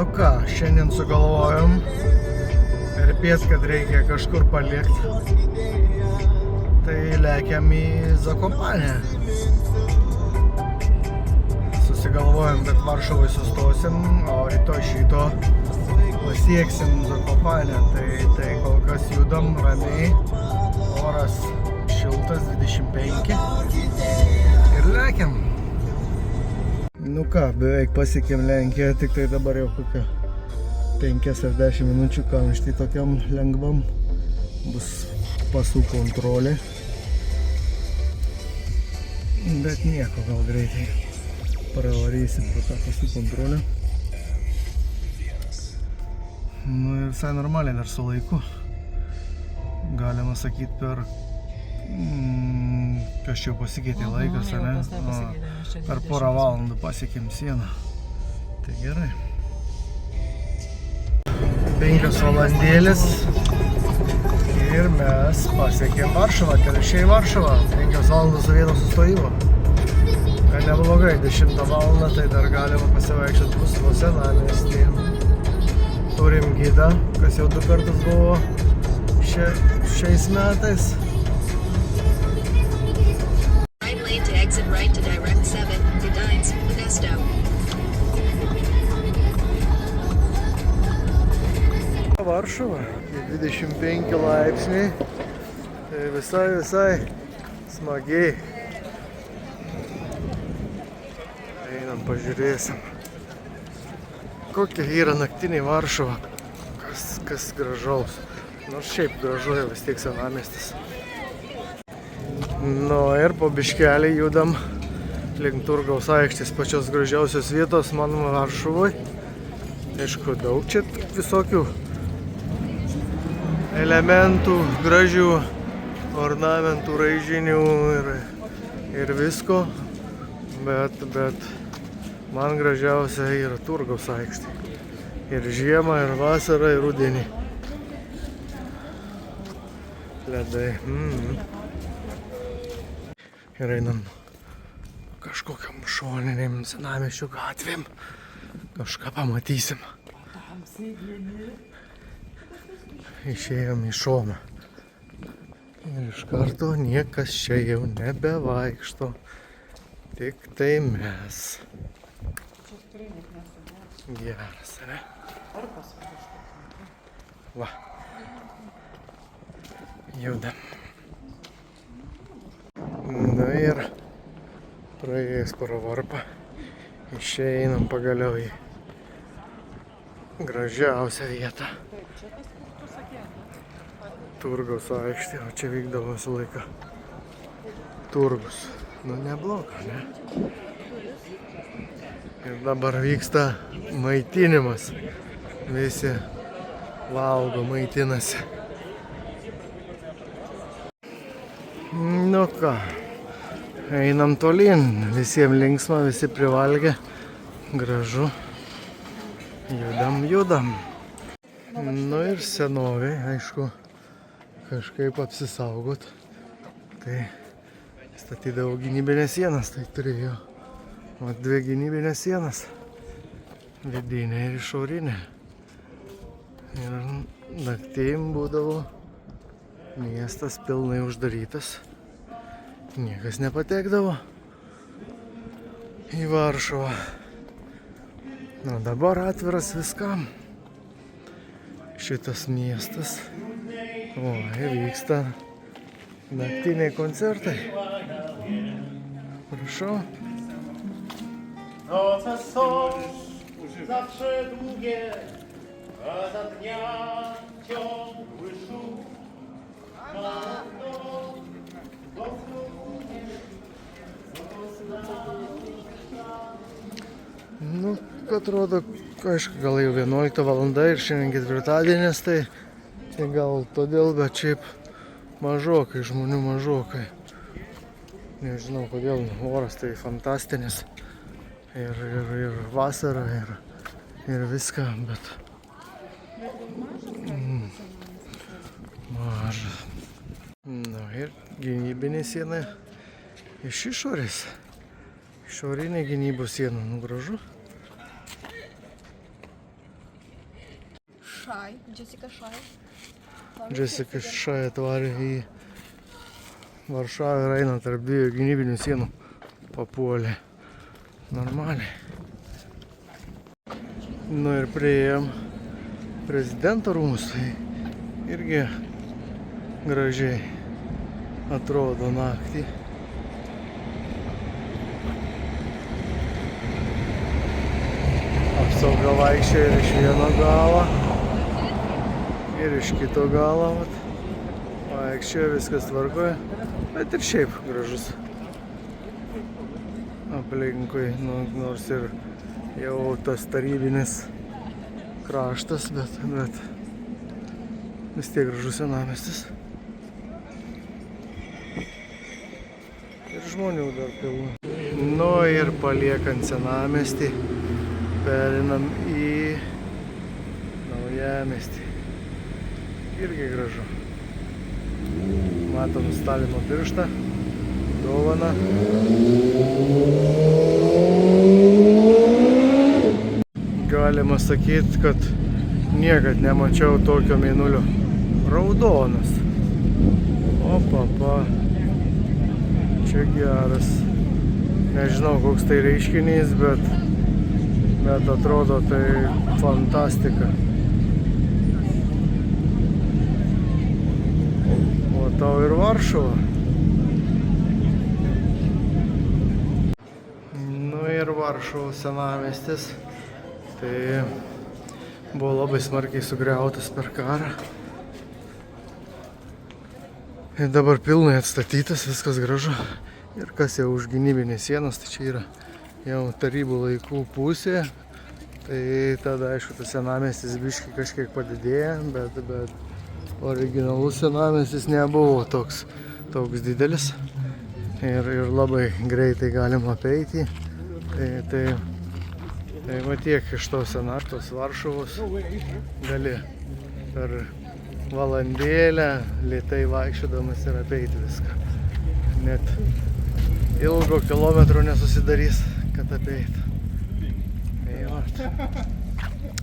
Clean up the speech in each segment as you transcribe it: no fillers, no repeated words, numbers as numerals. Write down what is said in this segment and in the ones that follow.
Nu ką, šiandien sugalvojom per piet, kad reikia kažkur palikti. Tai lekiam į Zakopanę. Susigalvojom, kad Varšuvai sustosim, o rytoj šito pasieksim Zakopanę. Tai kol kas judam ramiai. Oras šiltas, 25. Ir lekiam. Nu ką, beveik pasiekėm Lenkiją, tik tai dabar jau kokią 5 ar 10 minučių kamštį tokiam lengvam. Bus pasų kontrolė. Bet nieko, gal greitai pravarysim pro tą pasų kontrolę. Nu ir visai normaliai dar su laiku. Galima sakyti per... Kažkaip pasikeitė laikas, ar ne? Per porą valandų pasiekėm sieną. Tai gerai. 5 valandėlės ir mes pasiekėm Varšuvą, telšiai Varšuvą. 5 valandos su vieno sustojimo. Tai neblogai, 10 valandą, tai dar galima pasivaikščioti Pusivo senamiestį. Turim gidą, kas jau 2 kartus buvo šiais metais. Exit right to direct 7, Gdańsk, Modesto. Varšuva, 25 laipsniai, tai visai smagiai. Einam, pažiūrėsim, kokia yra naktiniai Varšuva, kas gražaus. Nors šiaip gražu, vis tiek senamiestis. Nu ir po biškelį judam link Turgaus aikštės, pačios gražiausios vietos man Varšuvoj. Aišku, daug čia visokių elementų, gražių ornamentų, raižinių ir visko, bet man gražiausia yra Turgaus aikštė. Ir žiemą, ir vasarą, ir rudenį. Ledai. Ir einam kažkokiam šoniniam senamiesčio gatvėm. Kažką pamatysim. Išėjom į šoną. Ir iš karto niekas čia jau nebevaikšto. Tik tai mes. Geras, ne? Va. Judam. Na ir praėjus pro varpą išeinam pagaliau į gražiausią vietą. Turgaus aikštė, o čia vykdavo visą laiką turgus. Nu nebloga, ne? Ir dabar vyksta maitinimas. Visi valgo, maitinasi. Nu ką, einam tolyn, visiems linksma, visi privalgę, gražu, judam. Nu ir senovė, aišku, kažkaip apsisaugot, tai statydavo gynybinės sienas, tai turėjo 2 gynybinės sienas, vidinė ir išorinė. Ir naktim būdavo miestas pilnai uždarytas, niekas nepatekdavo į Varšuvą. Na dabar atviras viskam šitas miestas. O, vyksta naktiniai koncertai. Prašau. Noce są zawsze długie, a za dnia ciągły szum. Nu, atrodo, aišku, gal jau 11 valanda ir šiandien ketvirtadienis, tai gal todėl, bet šiaip mažokai, žmonių mažokai. Nežinau kodėl, oras tai fantastinis. Ir vasara, ir viską, bet maža. Na ir gynybinė siena iš išorės. Išorinė gynybos siena, nu gražu. Šai, Jessica Šai. Jessica Šai atvarė į Varšavą ir eina tarp dviejų gynybinių sienų. Papuolė. Normaliai. Nu ir priėjom prezidento rūmus. Tai irgi gražiai atrodo naktį. Apsauga vaikščia ir iš vieno galo, ir iš kito galo. Vaikščia, viskas tvarkoja, bet ir šiaip gražus aplinkui, nors ir jau tas tarybinis kraštas, bet vis tiek gražus senamiestis. Ir žmonių dar pilna. Nu ir paliekant senamiestį, perinam į naujamiestį. Irgi gražu. Matom Stalino pirštą, dovaną. Galima sakyti, kad niekad nemačiau tokio mėnulio. Raudonas. Opa. Čia geras. Nežinau, koks tai reiškinys, bet atrodo tai fantastika. O tau ir Varšuva. Nu ir Varšuvos senamiestis. Tai buvo labai smarkiai sugriautas per karą. Ir dabar pilnai atstatytas, viskas gražu. Ir kas jau už gynybinės sienos, tai čia yra jau tarybų laikų pusė. Tai tada, aišku, tas senamiestis biškį kažkiek padidėja, bet originalus senamiestis nebuvo toks didelis. Ir labai greitai galima apeiti. Tai va tiek iš tos senartos Varšuvos gali per valandėlę lėtai vaikščiodamas ir apeiti viską. Net ilgo kilometro nesusidarys, kad apeitų.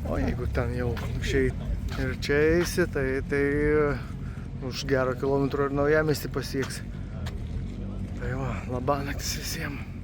O jeigu ten jau išeit ir čia eisi, tai už gero kilometro ir naujamiestį pasieksi. Tai va, labanaktis visiems.